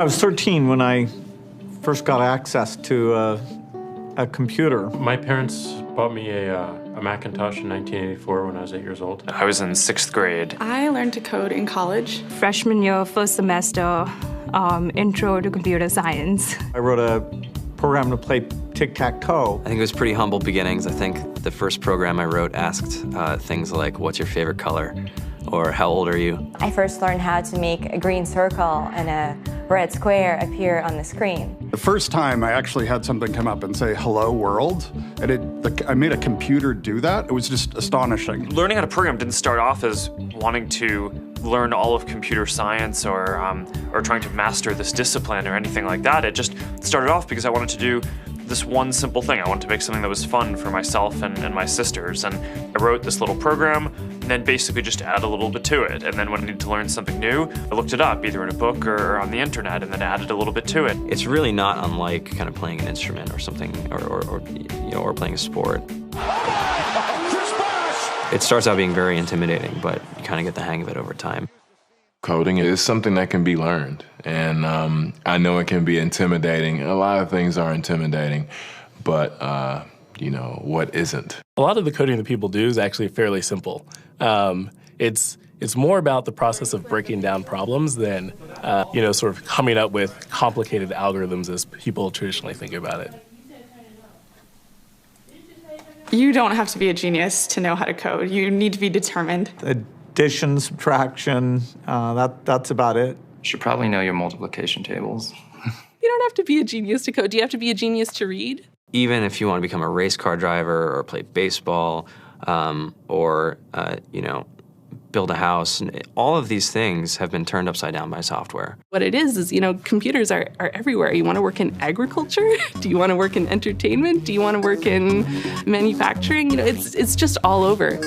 I was 13 when I first got access to a computer. My parents bought me a Macintosh in 1984 when I was 8 years old. I was in 6th grade. I learned to code in college. Freshman year, first semester, intro to computer science. I wrote a program to play tic-tac-toe. I think it was pretty humble beginnings. I think the first program I wrote asked things like, what's your favorite color? Or how old are you? I first learned how to make a green circle and a red square appear on the screen. The first time I actually had something come up and say, hello world, and I made a computer do that. It was just astonishing. Learning how to program didn't start off as wanting to learn all of computer science or trying to master this discipline or anything like that. It just started off because I wanted to do this one simple thing. I wanted to make something that was fun for myself and my sisters. And I wrote this little program and then basically just add a little bit to it. And then when I needed to learn something new, I looked it up either in a book or on the internet and then added a little bit to it. It's really not unlike kind of playing an instrument or something, or playing a sport. It starts out being very intimidating, but you kind of get the hang of it over time. Coding is something that can be learned, and I know it can be intimidating. A lot of things are intimidating, but what isn't? A lot of the coding that people do is actually fairly simple. It's more about the process of breaking down problems than sort of coming up with complicated algorithms as people traditionally think about it. You don't have to be a genius to know how to code. You need to be determined. Addition, subtraction, that's about it. You should probably know your multiplication tables. You don't have to be a genius to code. Do you have to be a genius to read? Even if you want to become a race car driver or play baseball or build a house, all of these things have been turned upside down by software. What it is, computers are everywhere. You want to work in agriculture? Do you want to work in entertainment? Do you want to work in manufacturing? It's just all over.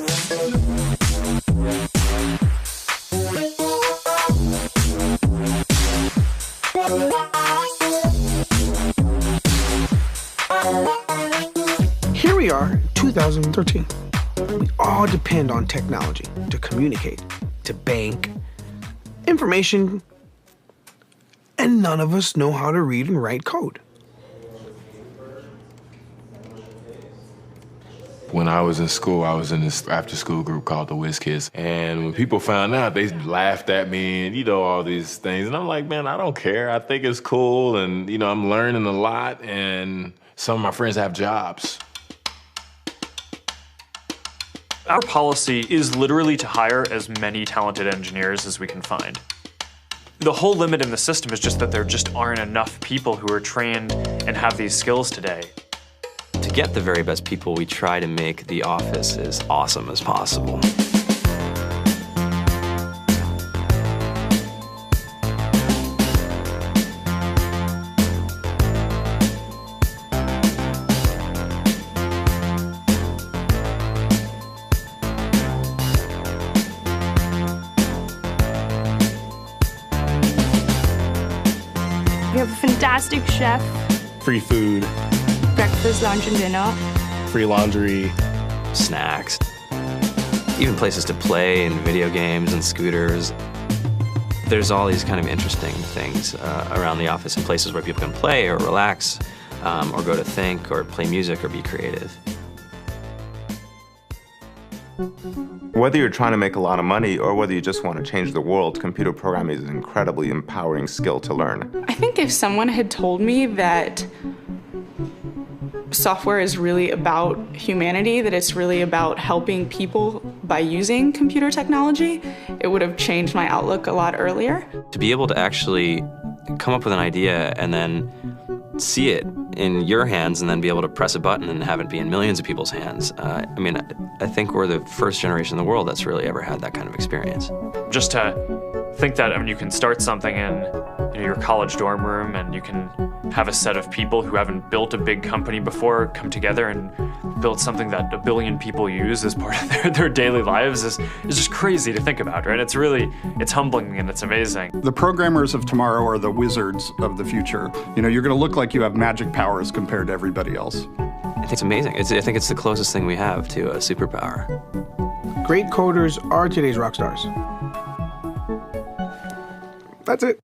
Here we are, 2013. We all depend on technology to communicate, to bank, information, and none of us know how to read and write code. When I was in school, I was in this after-school group called the Whiz Kids. And when people found out, they laughed at me and, all these things. And I'm like, man, I don't care. I think it's cool. And, I'm learning a lot. And some of my friends have jobs. Our policy is literally to hire as many talented engineers as we can find. The whole limit in the system is just that there just aren't enough people who are trained and have these skills today. To get the very best people, we try to make the office as awesome as possible. We have a fantastic chef. Free food. Breakfast, lunch, and dinner. Free laundry. Snacks. Even places to play and video games and scooters. There's all these kind of interesting things around the office and places where people can play or relax or go to think or play music or be creative. Whether you're trying to make a lot of money or whether you just want to change the world, computer programming is an incredibly empowering skill to learn. I think if someone had told me that software is really about humanity, that it's really about helping people by using computer technology, it would have changed my outlook a lot earlier. To be able to actually come up with an idea and then see it in your hands and then be able to press a button and have it be in millions of people's hands. I think we're the first generation in the world that's really ever had that kind of experience. Just to think that you can start something in your college dorm room and you can have a set of people who haven't built a big company before come together and build something that 1 billion people use as part of their daily lives is just crazy to think about, right? It's humbling and it's amazing. The programmers of tomorrow are the wizards of the future. You're going to look like you have magic powers compared to everybody else. I think it's amazing. I think it's the closest thing we have to a superpower. Great coders are today's rock stars. That's it.